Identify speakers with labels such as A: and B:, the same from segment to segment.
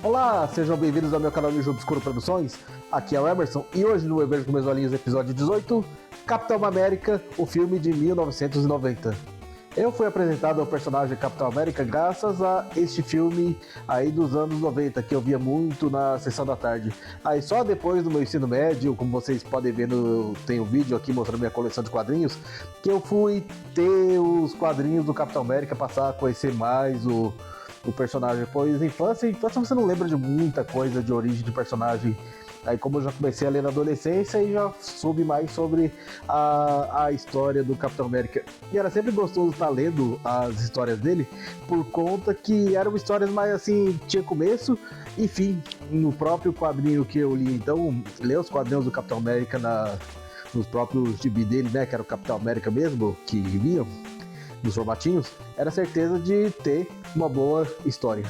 A: Olá, sejam bem-vindos ao meu canal de Jogo Escuro Produções. Aqui é o Emerson e hoje no Eu Vejo com Meus Olhinhos, episódio 18, Capitão América, o filme de 1990. Eu fui apresentado ao personagem Capitão América graças a este filme aí dos anos 90, que eu via muito na sessão da tarde. Aí só depois do meu ensino médio, como vocês podem ver, tem um vídeo aqui mostrando minha coleção de quadrinhos, que eu fui ter os quadrinhos do Capitão América, passar a conhecer mais o personagem. Pois infância você não lembra de muita coisa de origem de personagem. Aí como eu já comecei a ler na adolescência e já soube mais sobre a história do Capitão América. E era sempre gostoso estar lendo as histórias dele, por conta que eram histórias mais assim, tinha começo e fim no próprio quadrinho que eu li. Então, ler os quadrinhos do Capitão América nos próprios gibi dele, né, que era o Capitão América mesmo, que vinham nos formatinhos, era certeza de ter uma boa história.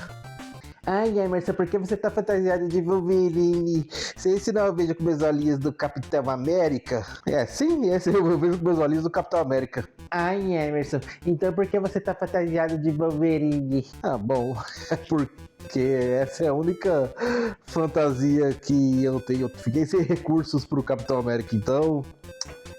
A: Ai, Emerson, por que você tá fantasiado de Wolverine? Esse não é o Vejo com Meus Olhinhos do Capitão América? Sim, esse é o Vejo com Meus Olhinhos do Capitão América. Ai, Emerson, então por que você tá fantasiado de Wolverine? Ah, bom, porque essa é a única fantasia que eu tenho. Eu fiquei sem recursos pro Capitão América, então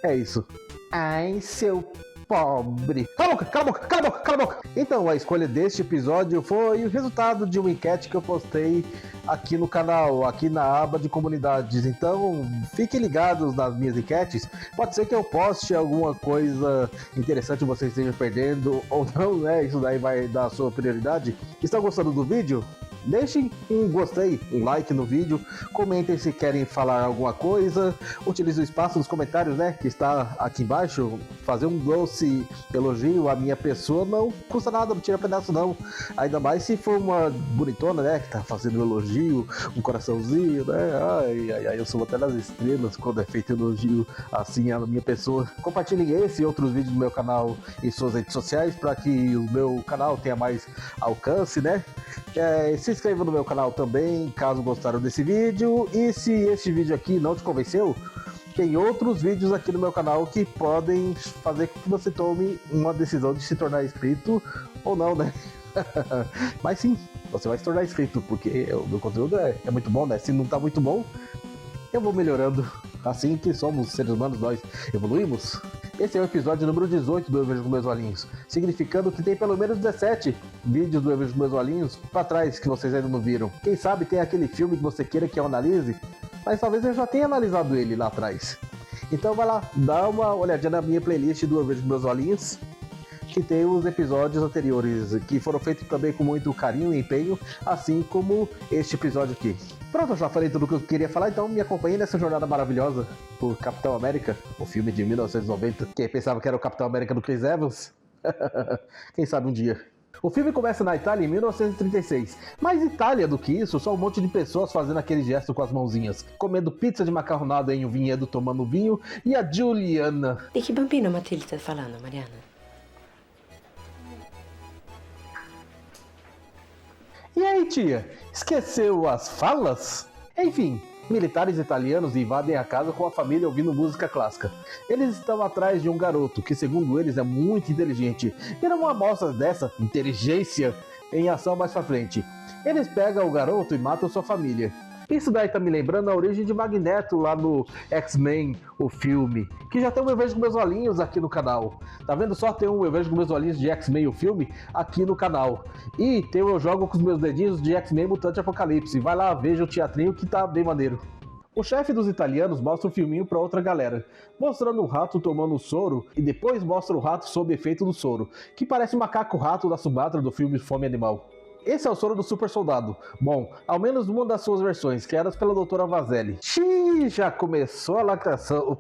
A: é isso. Ai, seu pobre. Cala a boca, cala a boca, cala a boca, cala a boca. Então, a escolha deste episódio foi o resultado de uma enquete que eu postei aqui no canal, aqui na aba de comunidades. Então, fiquem ligados nas minhas enquetes. Pode ser que eu poste alguma coisa interessante vocês estejam perdendo ou não, né? Isso daí vai dar a sua prioridade. Estão gostando do vídeo? Deixem um gostei, um like no vídeo, comentem se querem falar alguma coisa, utilize o espaço dos comentários, né, que está aqui embaixo. Fazer um doce elogio à minha pessoa não custa nada, não tira pedaço não, ainda mais se for uma bonitona, né, que tá fazendo um elogio, um coraçãozinho, né, ai, eu sou até das estrelas quando é feito elogio assim à minha pessoa. Compartilhem esse e outros vídeos do meu canal em suas redes sociais para que o meu canal tenha mais alcance, né. Se inscreva no meu canal também, caso gostaram desse vídeo. E se este vídeo aqui não te convenceu, tem outros vídeos aqui no meu canal que podem fazer com que você tome uma decisão de se tornar inscrito ou não, né? Mas sim, você vai se tornar inscrito, porque o meu conteúdo é muito bom, né? Se não tá muito bom, eu vou melhorando. Assim que somos seres humanos, nós evoluímos. Esse é o episódio número 18 do Eu Vejo com Meus Olhinhos, significando que tem pelo menos 17 vídeos do Eu Vejo com Meus Olhinhos pra trás que vocês ainda não viram. Quem sabe tem aquele filme que você queira que eu analise, mas talvez eu já tenha analisado ele lá atrás. Então vai lá, dá uma olhadinha na minha playlist do Eu Vejo com Meus Olhinhos, que tem os episódios anteriores, que foram feitos também com muito carinho e empenho, assim como este episódio aqui. Pronto, eu já falei tudo o que eu queria falar, então me acompanhe nessa jornada maravilhosa por Capitão América, o filme de 1990. Quem pensava que era o Capitão América do Chris Evans? Quem sabe um dia. O filme começa na Itália em 1936. Mais Itália do que isso, só um monte de pessoas fazendo aquele gesto com as mãozinhas, comendo pizza de macarronada em um vinhedo, tomando vinho, e a Juliana...
B: Di che bambino Matilde tá falando, Mariana?
A: E aí, tia? Esqueceu as falas? Enfim, militares italianos invadem a casa com a família ouvindo música clássica. Eles estão atrás de um garoto que, segundo eles, é muito inteligente. Viram uma amostra dessa inteligência em ação mais pra frente. Eles pegam o garoto e matam sua família. Isso daí tá me lembrando a origem de Magneto lá no X-Men, o filme, que já tem um Eu Vejo com Meus Olhinhos aqui no canal. Tá vendo só? Tem um Eu Vejo com Meus Olhinhos de X-Men, o filme, aqui no canal. E tem o Eu Jogo com os Meus Dedinhos de X-Men Mutante Apocalipse. Vai lá, veja o teatrinho que tá bem maneiro. O chefe dos italianos mostra um filminho pra outra galera, mostrando um rato tomando soro e depois mostra o rato sob efeito do soro, que parece o macaco-rato da Sumatra do filme Fome Animal. Esse é o soro do super soldado. Bom, ao menos uma das suas versões, criadas pela doutora Vazelli. Xiii, já começou a lacração.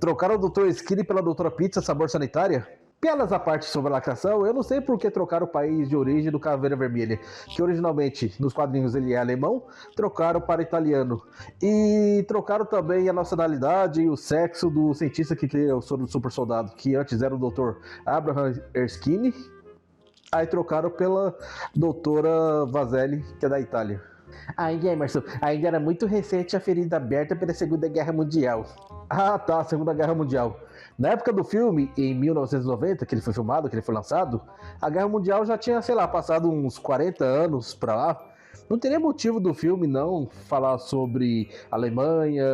A: Trocaram o Dr. Skinny pela doutora Pizza sabor sanitária? Piadas à parte sobre a lacração, eu não sei por que trocaram o país de origem do Caveira Vermelha, que originalmente nos quadrinhos ele é alemão, trocaram para italiano. E trocaram também a nacionalidade e o sexo do cientista que criou o soro do super soldado, que antes era o Dr. Abraham Erskine. Aí trocaram pela doutora Vazelli, que é da Itália. Aí, Emerson, ainda era muito recente a ferida aberta pela Segunda Guerra Mundial. Ah, tá, Segunda Guerra Mundial. Na época do filme, em 1990, que ele foi filmado, que ele foi lançado, a Guerra Mundial já tinha, sei lá, passado uns 40 anos pra lá. Não teria motivo do filme não falar sobre Alemanha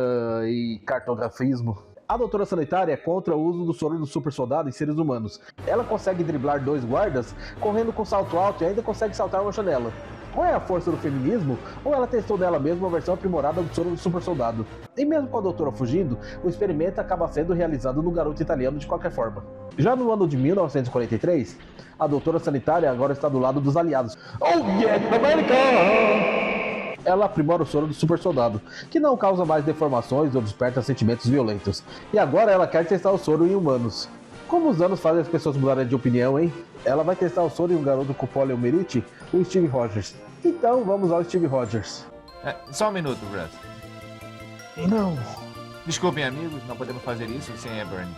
A: e cartografismo. A doutora sanitária é contra o uso do soro do super soldado em seres humanos. Ela consegue driblar 2 guardas correndo com salto alto e ainda consegue saltar uma janela. Ou é a força do feminismo, ou ela testou dela mesma uma versão aprimorada do soro do super soldado. E mesmo com a doutora fugindo, o experimento acaba sendo realizado no garoto italiano de qualquer forma. Já no ano de 1943, a doutora sanitária agora está do lado dos aliados. Oh yeah, America! Ela aprimora o soro do super soldado, que não causa mais deformações ou desperta sentimentos violentos. E agora ela quer testar o soro em humanos. Como os anos fazem as pessoas mudarem de opinião, hein? Ela vai testar o soro em um garoto com poliomielite, o Steve Rogers. Então vamos ao Steve Rogers.
C: Só um minuto, Russ.
A: Não,
C: Desculpem, amigos, não podemos fazer isso sem a Bernie.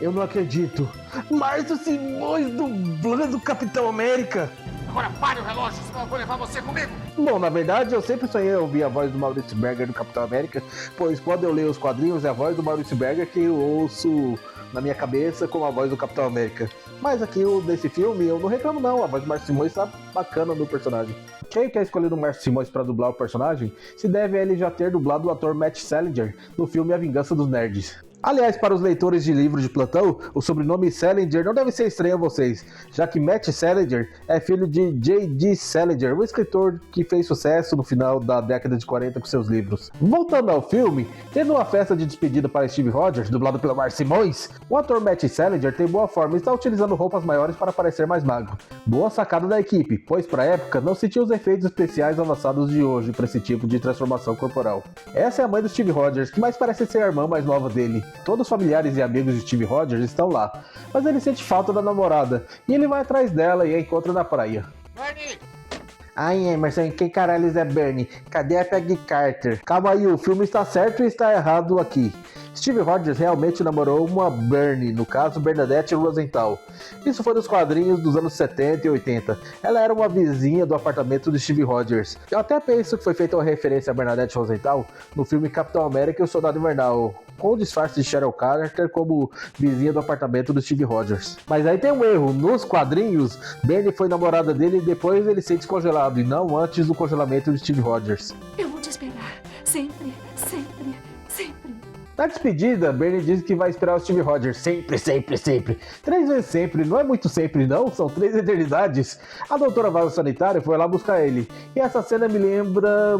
A: eu não acredito. Márcio Simões dublando o Capitão América.
C: Agora pare o relógio, senão eu vou levar você comigo.
A: Bom, na verdade, eu sempre sonhei ouvir a voz do Maurício Berger do Capitão América, pois quando eu leio os quadrinhos é a voz do Maurício Berger que eu ouço na minha cabeça como a voz do Capitão América. Mas aqui nesse filme eu não reclamo não, a voz do Márcio Simões tá bacana no personagem. Quem quer escolher o Márcio Simões para dublar o personagem se deve a ele já ter dublado o ator Matt Salinger no filme A Vingança dos Nerds. Aliás, para os leitores de livros de plantão, o sobrenome Salinger não deve ser estranho a vocês, já que Matt Salinger é filho de J.D. Salinger, o escritor que fez sucesso no final da década de 40 com seus livros. Voltando ao filme, tendo uma festa de despedida para Steve Rogers, dublado pelo Márcio Simões, o ator Matt Salinger tem boa forma e está utilizando roupas maiores para parecer mais magro. Boa sacada da equipe, pois para a época não se tinha os efeitos especiais avançados de hoje para esse tipo de transformação corporal. Essa é a mãe do Steve Rogers, que mais parece ser a irmã mais nova dele. Todos os familiares e amigos de Steve Rogers estão lá, mas ele sente falta da namorada, e ele vai atrás dela e a encontra na praia.
C: Bernie!
A: Ai, Emerson, quem caralho é Bernie? Cadê a Peggy Carter? Calma aí, o filme está certo e está errado aqui. Steve Rogers realmente namorou uma Bernie, no caso Bernadette Rosenthal. Isso foi nos quadrinhos dos anos 70 e 80. Ela era uma vizinha do apartamento de Steve Rogers. Eu até penso que foi feita uma referência a Bernadette Rosenthal no filme Capitão América e o Soldado Invernal, com o disfarce de Cheryl Carter como vizinha do apartamento do Steve Rogers. Mas aí tem um erro, nos quadrinhos, Bernie foi namorada dele e depois ele ser descongelado, e não antes do congelamento de Steve Rogers.
D: Eu vou te esperar, sempre, sempre, sempre.
A: Na despedida, Bernie diz que vai esperar o Steve Rogers sempre, sempre, sempre. 3 vezes sempre, não é muito sempre não, são 3 eternidades. A doutora vaso sanitária foi lá buscar ele, e essa cena me lembra...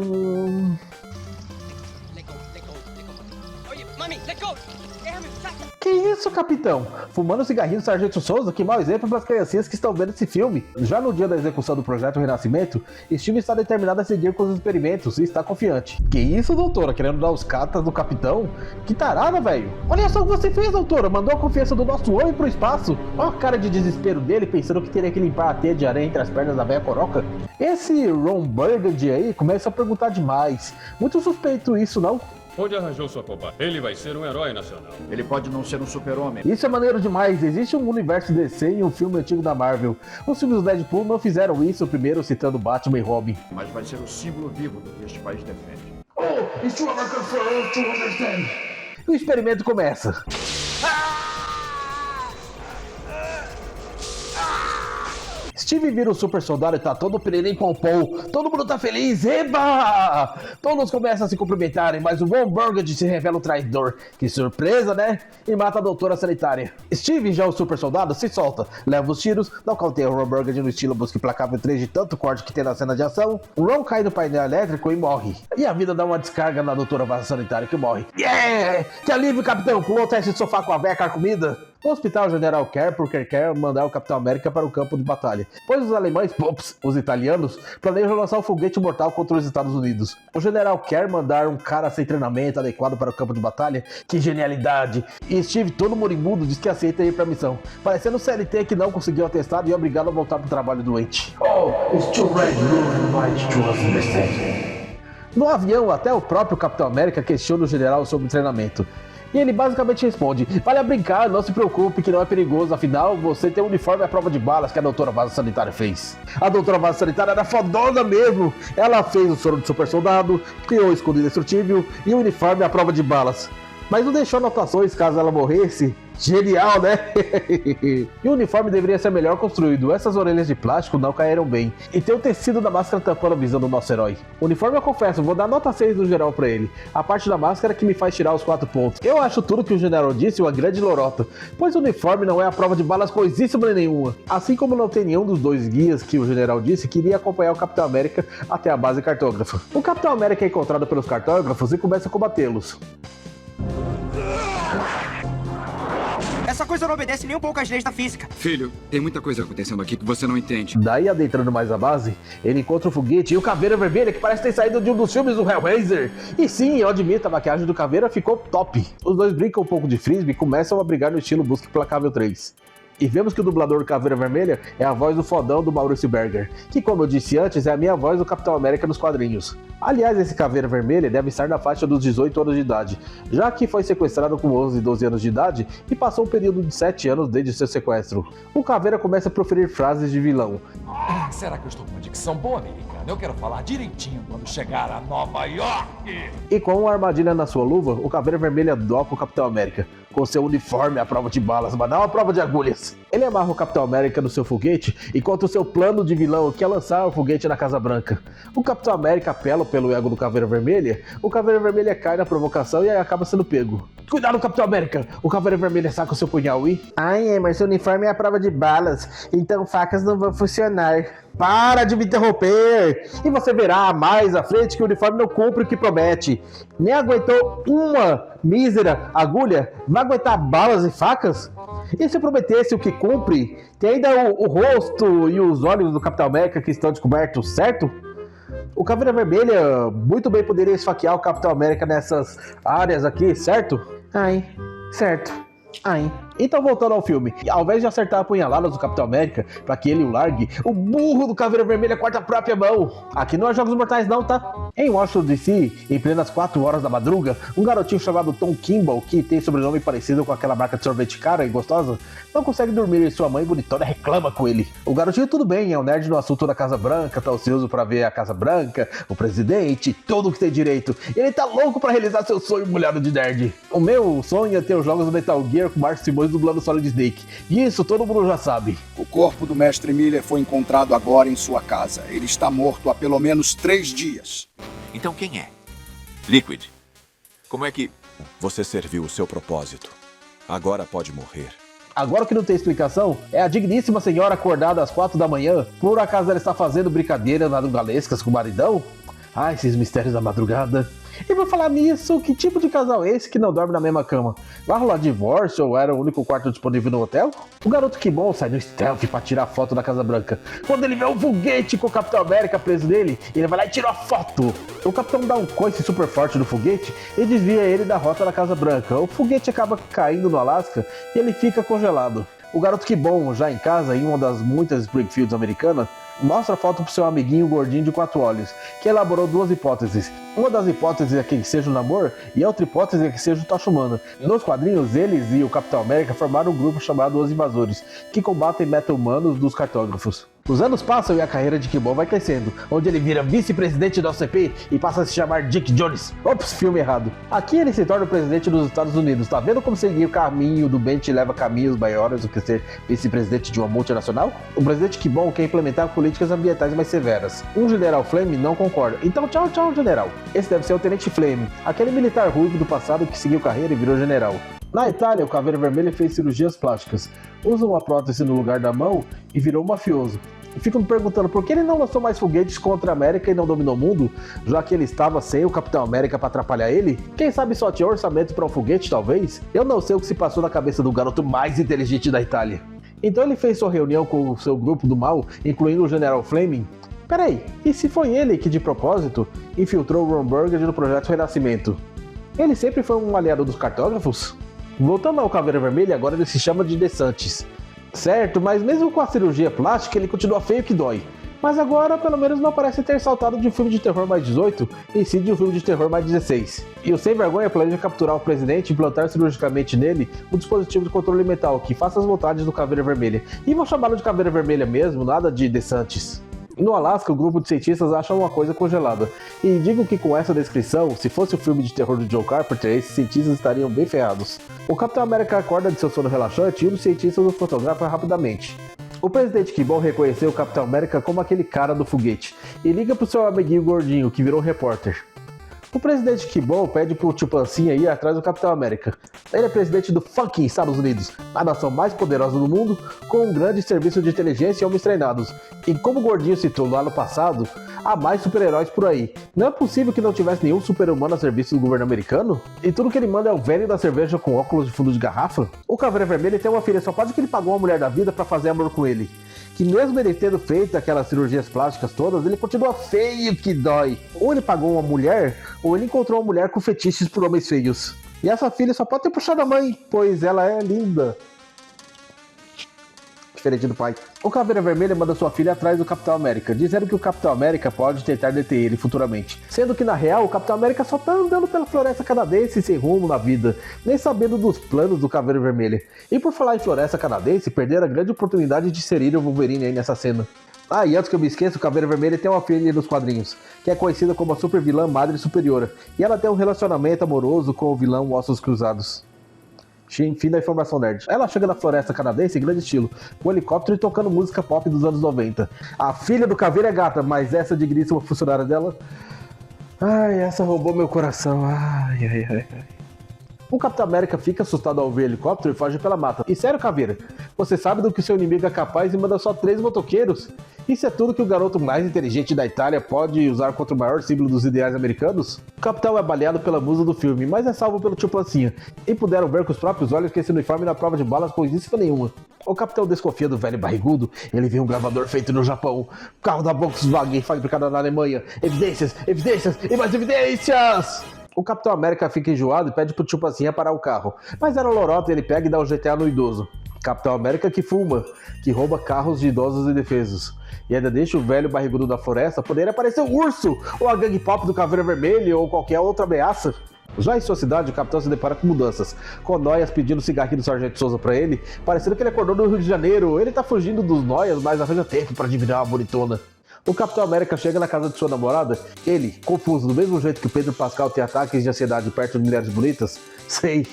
A: Que isso, capitão? Fumando cigarrinho do Sargento Souza? Que mau exemplo para as criancinhas que estão vendo esse filme. Já no dia da execução do projeto Renascimento, Steve está determinado a seguir com os experimentos e está confiante. Que isso, doutora? Querendo dar os catas do capitão? Que tarada, velho. Olha só o que você fez, doutora. Mandou a confiança do nosso homem pro espaço. Olha a cara de desespero dele, pensando que teria que limpar a teia de areia entre as pernas da velha coroca. Esse Ron Burgundy aí começa a perguntar demais. Muito suspeito isso, não?
E: Onde arranjou sua combate? Ele vai ser um herói nacional.
F: Ele pode não ser um super-homem.
A: Isso é maneiro demais. Existe um universo DC e um filme antigo da Marvel. Os filmes do Deadpool não fizeram isso, primeiro citando Batman e Robin.
F: Mas vai ser o símbolo vivo do que este país defende.
A: Oh, it's too American for us to understand. O experimento começa. Steve vira o super soldado e tá todo pererim pompom. Todo mundo tá feliz. Eba! Todos começam a se cumprimentarem, mas o Ron Burgundy se revela o traidor. Que surpresa, né? E mata a doutora sanitária. Steve, já o super soldado, se solta. Leva os tiros, nocauteia o Ron Burgundy no estilo busca implacável 3 de tanto corte que tem na cena de ação. O Ron cai no painel elétrico e morre. E a vida dá uma descarga na doutora vaso sanitária que morre. Yeah! Que alívio, capitão! Pulou o teste de sofá com a veia carcomida. O hospital General quer porque quer mandar o Capitão América para o campo de batalha, pois os alemães, os italianos, planejam lançar um foguete mortal contra os Estados Unidos. O General quer mandar um cara sem treinamento adequado para o campo de batalha. Que genialidade! E Steve, todo moribundo, diz que aceita ir para a missão, parecendo o CLT que não conseguiu atestado e é obrigado a voltar para o trabalho doente. Oh, it's too red, no avião, até o próprio Capitão América questiona o general sobre o treinamento. E ele basicamente responde: vale a brincar, não se preocupe que não é perigoso, afinal você tem um uniforme à prova de balas que a doutora vaso sanitária fez. A doutora vaso sanitária era fodona mesmo. Ela fez o soro de super soldado, criou o escudo indestrutível e o uniforme à prova de balas. Mas não deixou anotações caso ela morresse. Genial, né? E o uniforme deveria ser melhor construído. Essas orelhas de plástico não caíram bem. E tem o tecido da máscara tampando a visão do nosso herói. O uniforme, eu confesso, vou dar nota 6 no geral pra ele. A parte da máscara que me faz tirar os 4 pontos. Eu acho tudo que o general disse uma grande lorota, pois o uniforme não é a prova de balas coisíssima nenhuma. Assim como não tem nenhum dos 2 guias que o general disse que iria acompanhar o Capitão América até a base cartógrafa. O Capitão América é encontrado pelos cartógrafos e começa a combatê-los.
G: Essa coisa não obedece nem um pouco às leis da física.
H: Filho, tem muita coisa acontecendo aqui que você não entende.
A: Daí, adentrando mais a base, ele encontra o Foguete e o Caveira Vermelha, que parece ter saído de um dos filmes do Hellraiser. E sim, eu admito, a maquiagem do Caveira ficou top. Os dois brincam um pouco de frisbee e começam a brigar no estilo Busca Implacável 3. E vemos que o dublador do Caveira Vermelha é a voz do fodão do Maurício Berger, que, como eu disse antes, é a minha voz do Capitão América nos quadrinhos. Aliás, esse Caveira Vermelha deve estar na faixa dos 18 anos de idade, já que foi sequestrado com 11 e 12 anos de idade e passou um período de 7 anos desde seu sequestro. O Caveira começa a proferir frases de vilão.
I: Será que eu estou com uma dicção boa, americana? Eu quero falar direitinho quando chegar a Nova York!
A: E com uma armadilha na sua luva, o Caveira Vermelha dopa o Capitão América, com seu uniforme à prova de balas, mas não à prova de agulhas. Ele amarra o Capitão América no seu foguete e conta o seu plano de vilão, que é lançar o foguete na Casa Branca. O Capitão América apela pelo ego do Caveira Vermelha, o Caveira Vermelha cai na provocação e aí acaba sendo pego. Cuidado, Capitão América! O Caveira Vermelha saca o seu punhal e... Ai, Emerson, o uniforme é à prova de balas, então facas não vão funcionar. Para de me interromper! E você verá mais à frente que o uniforme não cumpre o que promete. Nem aguentou uma mísera agulha, vai aguentar balas e facas? E se prometesse o que cumpre, tem ainda o rosto e os olhos do Capitão América que estão descobertos, certo? O Caveira Vermelha muito bem poderia esfaquear o Capitão América nessas áreas aqui, certo? Ai, certo. Ai. Então, voltando ao filme, ao invés de acertar apunhaladas do Capitão América para que ele o largue, o burro do Caveira Vermelha corta a própria mão. Aqui não é Jogos Mortais não, tá? Em Washington DC, em plenas 4 horas da madruga, um garotinho chamado Tom Kimball, que tem sobrenome parecido com aquela marca de sorvete cara e gostosa, não consegue dormir e sua mãe bonitona reclama com ele. O garotinho tudo bem, é um nerd no assunto da Casa Branca, tá ansioso pra ver a Casa Branca, o presidente, tudo que tem direito. E ele tá louco pra realizar seu sonho molhado de nerd. O meu sonho é ter os jogos do Metal Gear com Mark Simões dublando Solid Snake. E isso todo mundo já sabe.
J: O corpo do Mestre Miller foi encontrado agora em sua casa. Ele está morto há pelo menos 3 dias.
C: Então quem é? Liquid. Como é que...
K: Você serviu o seu propósito. Agora pode morrer.
A: Agora que não tem explicação, é a digníssima senhora acordada às 4 da manhã. Por acaso ela está fazendo brincadeira nadalescas com o maridão? Ah, esses mistérios da madrugada. E por falar nisso, que tipo de casal é esse que não dorme na mesma cama? Vai rolar divórcio ou era o único quarto disponível no hotel? O garoto que bom sai no stealth pra tirar foto da Casa Branca. Quando ele vê um foguete com o Capitão América preso nele, ele vai lá e tira a foto. O Capitão dá um coice super forte no foguete e desvia ele da rota da Casa Branca. O foguete acaba caindo no Alasca e ele fica congelado. O garoto que bom, já em casa, em uma das muitas Springfields americanas, mostra a foto pro seu amiguinho gordinho de 4 olhos, que elaborou 2 hipóteses. Uma das hipóteses é que seja o Namor e a outra hipótese é que seja o Tocha Humana. Nos quadrinhos, eles e o Capitão América formaram um grupo chamado Os Invasores, que combatem meta-humanos dos cartógrafos. Os anos passam e a carreira de Kimball vai crescendo, onde ele vira vice-presidente da OCP e passa a se chamar Dick Jones. Ops, filme errado. Aqui ele se torna o presidente dos Estados Unidos. Tá vendo como seguir o caminho do bem te leva a caminhos maiores do que ser vice-presidente de uma multinacional? O presidente Kimball quer implementar políticas ambientais mais severas. Um general Flame não concorda. Então tchau, general. Esse deve ser o Tenente Flame, aquele militar ruivo do passado que seguiu carreira e virou general. Na Itália, o Caveira Vermelha fez cirurgias plásticas. Usa uma prótese no lugar da mão e virou um mafioso. E ficam me perguntando por que ele não lançou mais foguetes contra a América e não dominou o mundo, já que ele estava sem o Capitão América para atrapalhar ele? Quem sabe só tinha orçamento para um foguete, talvez? Eu não sei o que se passou na cabeça do garoto mais inteligente da Itália. Então ele fez sua reunião com o seu grupo do mal, incluindo o General Fleming. Peraí, e se foi ele que, de propósito, infiltrou o Ron Burgundy no Projeto Renascimento? Ele sempre foi um aliado dos cartógrafos? Voltando ao Caveira Vermelha, agora ele se chama de DeSantis. Certo, mas mesmo com a cirurgia plástica, ele continua feio que dói. Mas agora, pelo menos, não parece ter saltado de um filme de terror mais 18, e sim de um filme de terror mais 16. E o Sem Vergonha planeja capturar o presidente e implantar cirurgicamente nele um dispositivo de controle mental que faça as vontades do Caveira Vermelha. E vou chamá-lo de Caveira Vermelha mesmo, nada de DeSantis. No Alasca, o grupo de cientistas acha uma coisa congelada. E digo que com essa descrição, se fosse o filme de terror do John Carpenter, esses cientistas estariam bem ferrados. O Capitão América acorda de seu sono relaxante e um dos cientistas o fotografa rapidamente. O presidente Kimball reconheceu o Capitão América como aquele cara do foguete e liga pro seu amiguinho gordinho, que virou repórter. O presidente Kimball pede pro tio Pancinha ir atrás do Capitão América. Ele é presidente do fucking Estados Unidos, a nação mais poderosa do mundo, com um grande serviço de inteligência e homens treinados. E como o gordinho citou no ano passado, há mais super-heróis por aí. Não é possível que não tivesse nenhum super-humano a serviço do governo americano? E tudo que ele manda é o velho da cerveja com óculos de fundo de garrafa? O Caveira Vermelha tem uma filha, só pode que ele pagou uma mulher da vida pra fazer amor com ele. Que mesmo ele tendo feito aquelas cirurgias plásticas todas, ele continua feio que dói. Ou ele pagou uma mulher, ou ele encontrou uma mulher com fetiches por homens feios. E essa filha só pode ter puxado a mãe, pois ela é linda. Diferente do pai. O Caveira Vermelha manda sua filha atrás do Capitão América, dizendo que o Capitão América pode tentar deter ele futuramente. Sendo que na real, o Capitão América só tá andando pela floresta canadense sem rumo na vida, nem sabendo dos planos do Caveira Vermelha. E por falar em floresta canadense, perderam a grande oportunidade de inserir o Wolverine aí nessa cena. Ah, e antes que eu me esqueça, o Caveira Vermelha tem uma filha nos quadrinhos, que é conhecida como a super vilã Madre Superiora, e ela tem um relacionamento amoroso com o vilão Ossos Cruzados. Fim da informação nerd. Ela chega na floresta canadense em grande estilo, com um helicóptero e tocando música pop dos anos 90. A filha do Caveira é gata, mas essa digníssima funcionária dela... Ai, essa roubou meu coração. Ai. O Capitão América fica assustado ao ver o helicóptero e foge pela mata. E sério, Caveira, você sabe do que seu inimigo é capaz e manda só 3 motoqueiros? Isso é tudo que o garoto mais inteligente da Itália pode usar contra o maior símbolo dos ideais americanos? O Capitão é baleado pela musa do filme, mas é salvo pelo tio Pancinha. E puderam ver com os próprios olhos que esse uniforme na prova de balas coisíssima nenhuma. O Capitão desconfia do velho barrigudo, ele vê um gravador feito no Japão, carro da Volkswagen fabricado na Alemanha, evidências e mais evidências! O Capitão América fica enjoado e pede pro tio Pancinha parar o carro, mas era lorota e ele pega e dá um GTA no idoso. Capitão América que fuma, que rouba carros de idosos indefesos. E ainda deixa o velho barrigudo da floresta poder aparecer um urso, ou a gangue pop do Caveira Vermelha, ou qualquer outra ameaça. Já em sua cidade, o capitão se depara com mudanças, com Noias pedindo cigarrinho do Sargento Souza pra ele, parecendo que ele acordou no Rio de Janeiro. Ele tá fugindo dos Noias, mas arranja tempo pra adivinhar uma bonitona. O Capitão América chega na casa de sua namorada, ele, confuso, do mesmo jeito que o Pedro Pascal tem ataques de ansiedade perto de mulheres bonitas. Sei.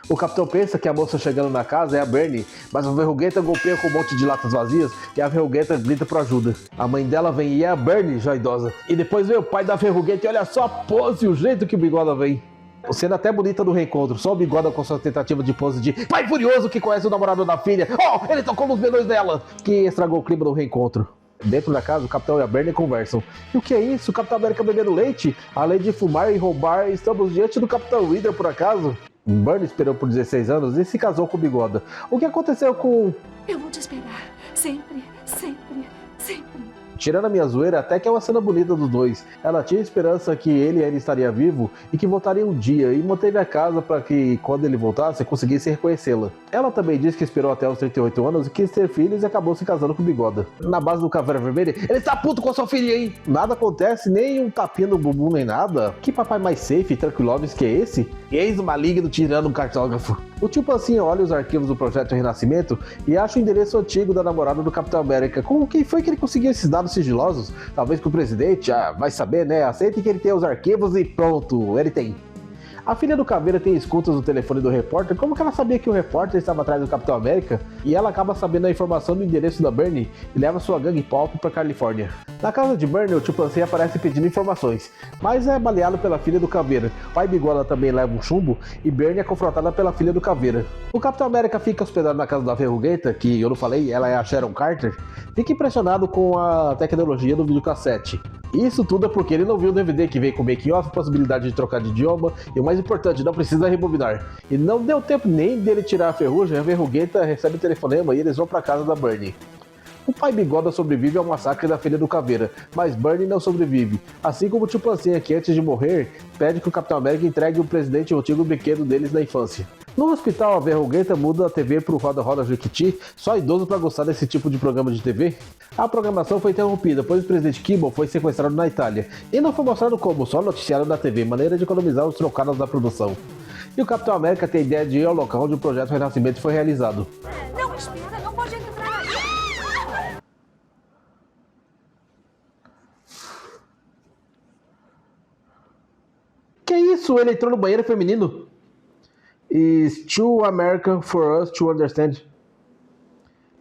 A: O Capitão pensa que a moça chegando na casa é a Bernie, mas a Verrugueta golpeia com um monte de latas vazias e a Verrugueta grita por ajuda. A mãe dela vem e é a Bernie, já idosa. E depois vem o pai da Verrugueta e olha só a pose e o jeito que o Bigoda vem. Cena até bonita do reencontro, só o Bigoda com sua tentativa de pose de pai furioso que conhece o namorado da filha. Oh, ele tocou nos melões dela! Que estragou o clima do reencontro. Dentro da casa, o Capitão e a Bernie conversam. E o que é isso? O Capitão América bebendo leite? Além de fumar e roubar, estamos diante do Capitão Hydra, por acaso? Bernie esperou por 16 anos e se casou com o Bigoda. O que aconteceu com...
D: Eu vou te esperar. Sempre.
A: Tirando a minha zoeira, até que é uma cena bonita dos dois. Ela tinha esperança que ele ainda estaria vivo e que voltaria um dia, e manteve a casa para que, quando ele voltasse, conseguisse reconhecê-la. Ela também disse que esperou até os 38 anos e quis ter filhos e acabou se casando com o Bigoda. Na base do Caveira Vermelha, ele está puto com a sua filha, hein? Nada acontece, nem um tapinha no bumbum, nem nada. Que papai mais safe e tranquilovis que é esse? Ex-maligno tirando um cartógrafo. O tio Pancinha olha os arquivos do Projeto Renascimento e acha o endereço antigo da namorada do Capitão América. Com quem foi que ele conseguiu esses dados sigilosos? Talvez com o presidente? Ah, vai saber, né? Aceite que ele tem os arquivos e pronto, ele tem. A filha do Caveira tem escutas no telefone do repórter. Como que ela sabia que o repórter estava atrás do Capitão América? E ela acaba sabendo a informação do endereço da Bernie e leva sua gangue pop para Califórnia. Na casa de Bernie, o tio Pancinha aparece pedindo informações, mas é baleado pela filha do Caveira. Pai Bigoda também leva um chumbo e Bernie é confrontada pela filha do Caveira. O Capitão América fica hospedado na casa da Verrugueta, que eu não falei, ela é a Sharon Carter. Fica impressionado com a tecnologia do videocassete. Isso tudo é porque ele não viu o DVD que veio com making off, possibilidade de trocar de idioma e o mais importante, não precisa rebobinar. E não deu tempo nem dele tirar a ferrugem, a Verrugueta recebe o telefonema e eles vão para casa da Bernie. O pai Bigoda sobrevive ao massacre da filha do Caveira, mas Bernie não sobrevive, assim como o tio Pancinha, que antes de morrer, pede que o Capitão América entregue o presidente o antigo brinquedo deles na infância. No hospital, a Verrugueta muda a TV pro Roda Roda Jequiti, só idoso pra gostar desse tipo de programa de TV. A programação foi interrompida, pois o presidente Kimball foi sequestrado na Itália, e não foi mostrado como, só noticiário da TV, maneira de economizar os trocados da produção. E o Capitão América tem a ideia de ir ao local onde o projeto Renascimento foi realizado.
D: Não, espera, não pode entrar.
A: isso? Ele entrou no banheiro feminino? Is too American for us to understand.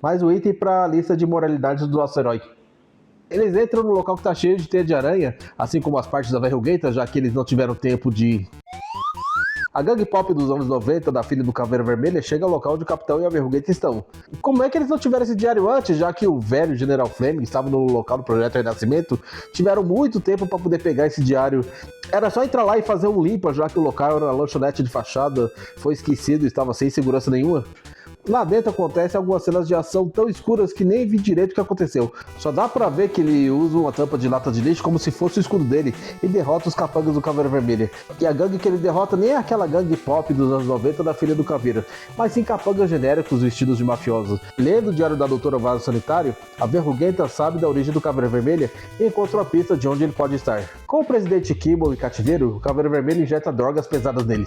A: Mais um item para a lista de moralidades do nosso herói. Eles entram no local que tá cheio de teia de aranha, assim como as partes da verruguenta, já que eles não tiveram tempo de... A gangue pop dos anos 90, da filha do Caveira Vermelha, chega ao local onde o Capitão e a Verruguenta estão. Como é que eles não tiveram esse diário antes, já que o velho General Fleming estava no local do Projeto Renascimento? Tiveram muito tempo para poder pegar esse diário. Era só entrar lá e fazer um limpa, já que o local era uma lanchonete de fachada, foi esquecido e estava sem segurança nenhuma. Lá dentro acontecem algumas cenas de ação tão escuras que nem vi direito o que aconteceu. Só dá pra ver que ele usa uma tampa de lata de lixo como se fosse o escudo dele e derrota os capangas do Caveira Vermelha. E a gangue que ele derrota nem é aquela gangue pop dos anos 90 da filha do Caveira, mas sim capangas genéricos vestidos de mafiosos. Lendo o diário da doutora Vaso Sanitário, a Verruguenta sabe da origem do Caveira Vermelha e encontra uma pista de onde ele pode estar. Com o presidente Kimball em cativeiro, o Caveira Vermelha injeta drogas pesadas nele.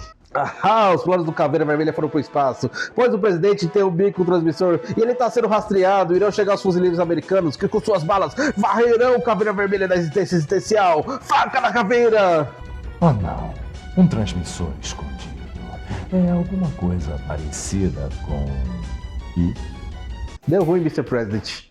A: Os planos do Caveira Vermelha foram pro espaço, pois o presidente tem um bico no transmissor e ele tá sendo rastreado. Irão chegar os fuzileiros americanos que com suas balas varrerão o Caveira Vermelha da existência existencial. Faca na caveira!
I: Oh não, um transmissor escondido. É alguma coisa parecida com...
A: Deu ruim, Mr. President.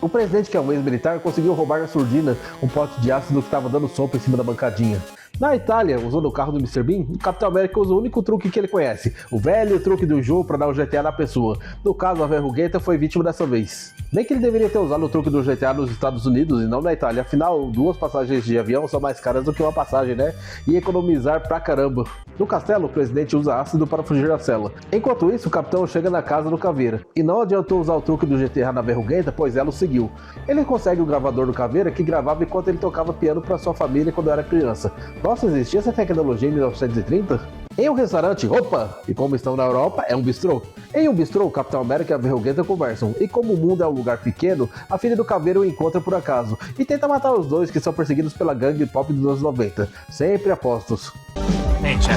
A: O presidente, que é um ex-militar, conseguiu roubar na surdina um pote de ácido que estava dando sopa em cima da bancadinha. Na Itália, usando o carro do Mr. Bean, o Capitão América usa o único truque que ele conhece, o velho truque do Joe para dar o GTA na pessoa. No caso, a Verruguenta foi vítima dessa vez. Bem que ele deveria ter usado o truque do GTA nos Estados Unidos e não na Itália, afinal, 2 passagens de avião são mais caras do que uma passagem, né? E economizar pra caramba. No castelo, o presidente usa ácido para fugir da cela. Enquanto isso, o capitão chega na casa do Caveira. E não adiantou usar o truque do GTA na Verruguenta, pois ela o seguiu. Ele consegue o gravador do Caveira, que gravava enquanto ele tocava piano para sua família quando era criança. Nossa, existia essa tecnologia em 1930? Em um restaurante, opa! E como estão na Europa, é um bistrô. Em um bistrô, o Capitão América e a Verruguenta conversam. E como o mundo é um lugar pequeno, a filha do Caveira o encontra por acaso. E tenta matar os dois que são perseguidos pela gangue pop dos anos 90. Sempre apostos.
C: Gente,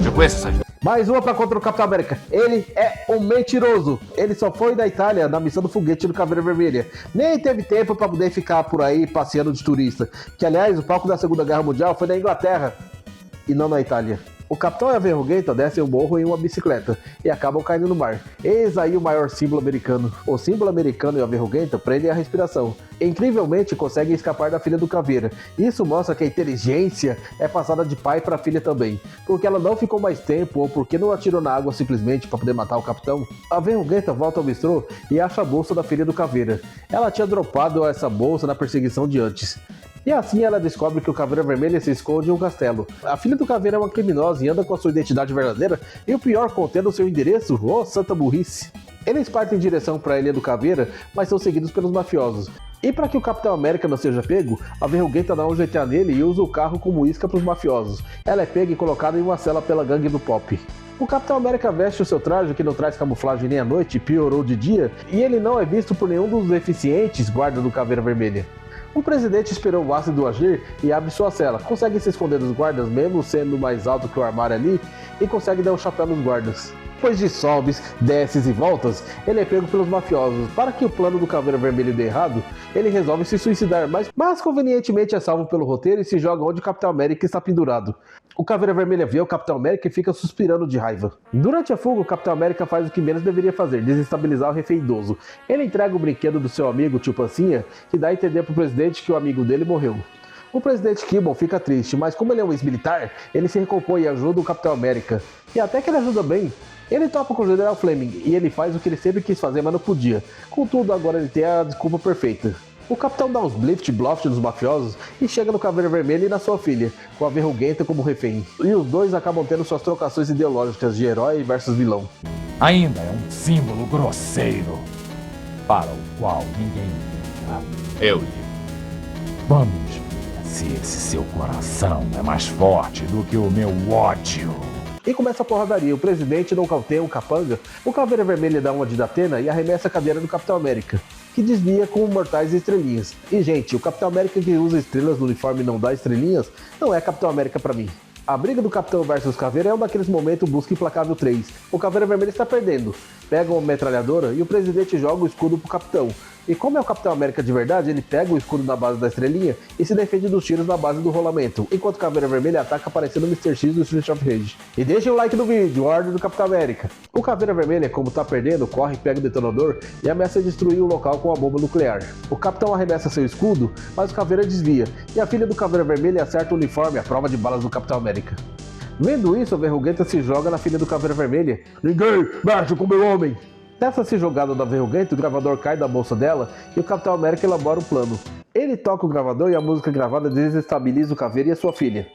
C: eu conheço essa gente.
A: Mais uma pra contra o Capitão América. Ele é um mentiroso. Ele só foi da Itália na missão do foguete do Caveira Vermelha. Nem teve tempo pra poder ficar por aí passeando de turista. Que, aliás, o palco da Segunda Guerra Mundial foi na Inglaterra e não na Itália. O Capitão e a Verruguenta descem o morro em uma bicicleta e acabam caindo no mar. Eis aí o maior símbolo americano. O símbolo americano e a Verruguenta prendem a respiração. Incrivelmente conseguem escapar da filha do Caveira. Isso mostra que a inteligência é passada de pai para filha também. Porque ela não ficou mais tempo ou porque não atirou na água simplesmente para poder matar o Capitão. A Verruguenta volta ao bistrô e acha a bolsa da filha do Caveira. Ela tinha dropado essa bolsa na perseguição de antes. E assim ela descobre que o Caveira Vermelha se esconde em um castelo. A filha do Caveira é uma criminosa e anda com a sua identidade verdadeira, e o pior, contendo o seu endereço. Oh, santa burrice! Eles partem em direção para a Ilha do Caveira, mas são seguidos pelos mafiosos. E para que o Capitão América não seja pego, a Verruguenta dá um GTA nele e usa o carro como isca para os mafiosos. Ela é pega e colocada em uma cela pela gangue do Pop. O Capitão América veste o seu traje, que não traz camuflagem nem à noite, piorou de dia, e ele não é visto por nenhum dos eficientes guardas do Caveira Vermelha. O presidente esperou o ácido agir e abre sua cela. Consegue se esconder dos guardas, mesmo sendo mais alto que o armário ali, e consegue dar um chapéu nos guardas. Depois de sobes, desces e voltas, ele é pego pelos mafiosos. Para que o plano do Caveira Vermelho dê errado, ele resolve se suicidar, mas convenientemente é salvo pelo roteiro e se joga onde o Capitão América está pendurado. O Caveira Vermelha vê o Capitão América e fica suspirando de raiva. Durante a fuga, o Capitão América faz o que menos deveria fazer, desestabilizar o refém idoso. Ele entrega o brinquedo do seu amigo, Tio Pancinha, que dá a entender pro presidente que o amigo dele morreu. O presidente Kimball fica triste, mas como ele é um ex-militar, ele se recompõe e ajuda o Capitão América. E até que ele ajuda bem. Ele topa com o General Fleming e ele faz o que ele sempre quis fazer, mas não podia. Contudo, agora ele tem a desculpa perfeita. O capitão dá uns blift nos mafiosos e chega no Caveira Vermelha e na sua filha, com a Verruguenta como refém. E os dois acabam tendo suas trocações ideológicas de herói versus vilão.
I: Ainda é um símbolo grosseiro, para o qual ninguém liga.
C: Eu ligo.
I: Vamos ver se esse seu coração é mais forte do que o meu ódio.
A: E começa a porradaria. O presidente nocauteia um capanga, o Caveira Vermelha dá uma de Datena e arremessa a cadeira do Capitão América, que desvia com mortais e estrelinhas. E gente, o Capitão América que usa estrelas no uniforme e não dá estrelinhas, não é Capitão América pra mim. A briga do Capitão versus Caveira é um daqueles momentos busca implacável 3. O Caveira Vermelho está perdendo. Pega uma metralhadora e o presidente joga o escudo pro Capitão. E como é o Capitão América de verdade, ele pega o escudo na base da estrelinha e se defende dos tiros na base do rolamento, enquanto o Caveira Vermelha ataca parecendo o Mr. X do Street of Rage. E deixem o like no vídeo, ordem do Capitão América. O Caveira Vermelha, como tá perdendo, corre, pega o detonador e ameaça destruir o local com a bomba nuclear. O Capitão arremessa seu escudo, mas o Caveira desvia, e a filha do Caveira Vermelha acerta o uniforme à prova de balas do Capitão América. Vendo isso, a Verruguenta se joga na filha do Caveira Vermelha. Ninguém mexe com meu homem! Nessa se jogada da Verruguenta, o gravador cai da bolsa dela e o Capitão América elabora um plano. Ele toca o gravador e a música gravada desestabiliza o Caveira e a sua filha.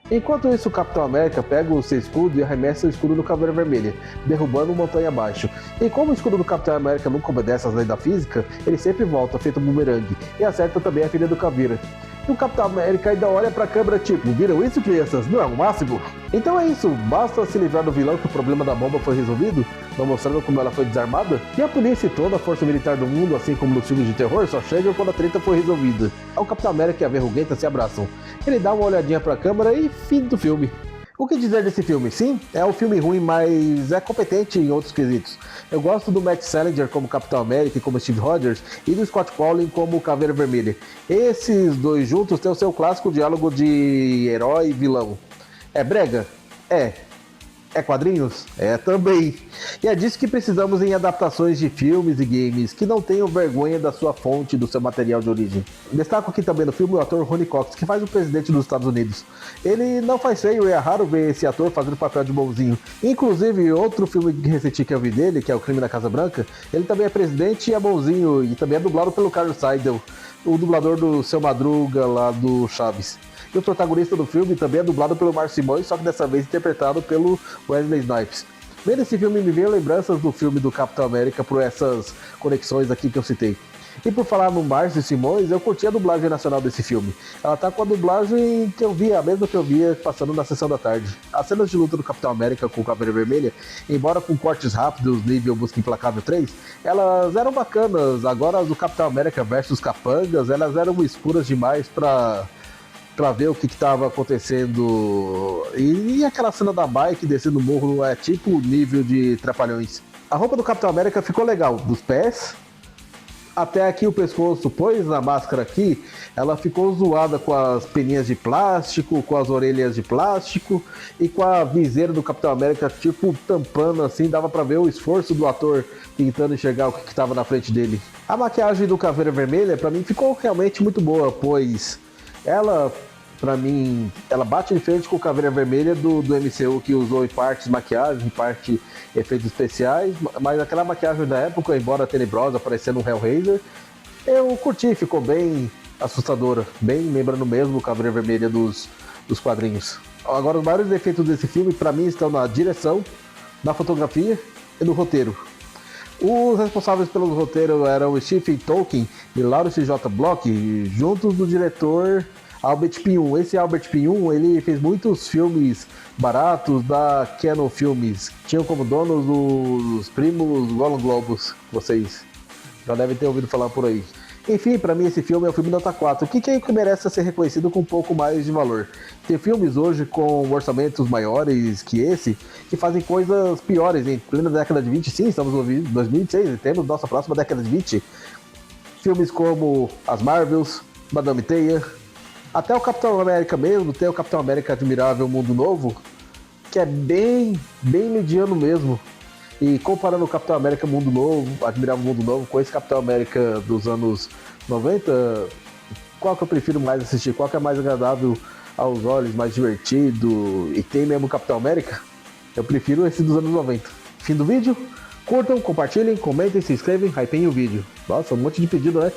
A: Enquanto isso, o Capitão América pega o seu escudo e arremessa o escudo no Caveira Vermelha, derrubando montanha abaixo. E como o escudo do Capitão América nunca obedece às leis da física, ele sempre volta, feito um bumerangue, e acerta também a filha do Caveira. E o Capitão América ainda olha pra câmera tipo, viram isso, crianças? Não é o máximo? Então é isso, basta se livrar do vilão que o problema da bomba foi resolvido, não mostrando como ela foi desarmada, e a polícia e toda a força militar do mundo, assim como nos filmes de terror, só chegam quando a treta foi resolvida. O Capitão América e a Verruguenta se abraçam. Ele dá uma olhadinha pra câmera e fim do filme. O que dizer desse filme? Sim, é um filme ruim, mas é competente em outros quesitos. Eu gosto do Matt Salinger como Capitão América e como Steve Rogers, e do Scott Pauling como Caveira Vermelha. Esses dois juntos têm o seu clássico diálogo de herói e vilão. É brega? É. É quadrinhos? É também. E é disso que precisamos em adaptações de filmes e games, que não tenham vergonha da sua fonte, do seu material de origem. Destaco aqui também no filme o ator Ronny Cox, que faz o presidente dos Estados Unidos. Ele não faz feio e é raro ver esse ator fazendo papel de bonzinho. Inclusive, outro filme recente que eu vi dele, que é O Crime na Casa Branca, ele também é presidente e é bonzinho, e também é dublado pelo Carlos Seidel, o dublador do Seu Madruga lá do Chaves. E o protagonista do filme também é dublado pelo Marcio Simões, só que dessa vez interpretado pelo Wesley Snipes. Vendo esse filme me veio lembranças do filme do Capitão América por essas conexões aqui que eu citei. E por falar no Marcio Simões, eu curti a dublagem nacional desse filme. Ela tá com a dublagem que eu via, a mesma que eu via passando na sessão da tarde. As cenas de luta do Capitão América com o Caveira Vermelha, embora com cortes rápidos, nível Busca Implacável 3, elas eram bacanas. Agora as do Capitão América versus Capangas, elas eram escuras demais pra ver o que estava acontecendo. E aquela cena da bike descendo o morro é tipo o nível de Trapalhões. A roupa do Capitão América ficou legal, dos pés até aqui o pescoço, pois na máscara aqui ela ficou zoada com as peninhas de plástico, com as orelhas de plástico e com a viseira do Capitão América tipo tampando assim, dava pra ver o esforço do ator tentando enxergar o que estava na frente dele. A maquiagem do Caveira Vermelha pra mim ficou realmente muito boa, pois ela, pra mim, ela bate de frente com o Caveira Vermelha do MCU, que usou em parte maquiagem, em parte efeitos especiais, mas aquela maquiagem da época, embora tenebrosa, parecendo um Hellraiser, eu curti, ficou bem assustadora, bem lembrando mesmo o Caveira Vermelha dos quadrinhos. Agora, os maiores defeitos desse filme, pra mim, estão na direção, na fotografia e no roteiro. Os responsáveis pelo roteiro eram Stephen Tolkien e Lawrence J. Block, juntos do diretor Albert Pyun. Esse Albert Pyun, ele fez muitos filmes baratos da Canon Filmes. Tinham como donos os primos Golden Globus, vocês já devem ter ouvido falar por aí. Enfim, pra mim esse filme é um filme nota 4, que merece ser reconhecido com um pouco mais de valor. Tem filmes hoje com orçamentos maiores que esse, que fazem coisas piores. Em plena década de 20, sim, estamos em 2026 e temos nossa próxima década de 20. Filmes como As Marvels, Madame Teia, até o Capitão América mesmo, tem o Capitão América Admirável Mundo Novo, que é bem mediano mesmo. E comparando o Capitão América Mundo Novo, Admirável Mundo Novo, com esse Capitão América dos anos 90, qual que eu prefiro mais assistir? Qual que é mais agradável aos olhos, mais divertido e tem mesmo o Capitão América? Eu prefiro esse dos anos 90. Fim do vídeo? Curtam, compartilhem, comentem, se inscrevem, hypeiem o vídeo. Nossa, um monte de pedido, né?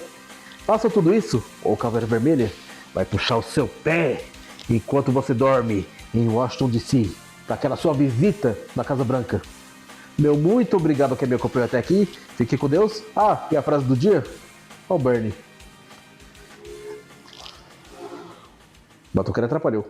A: Façam tudo isso, ou Caveira Vermelha vai puxar o seu pé enquanto você dorme em Washington DC, daquela sua visita na Casa Branca. Meu muito obrigado a quem me acompanhou até aqui. Fique com Deus. Ah, e a frase do dia? Ó o Bernie. Batucada atrapalhou.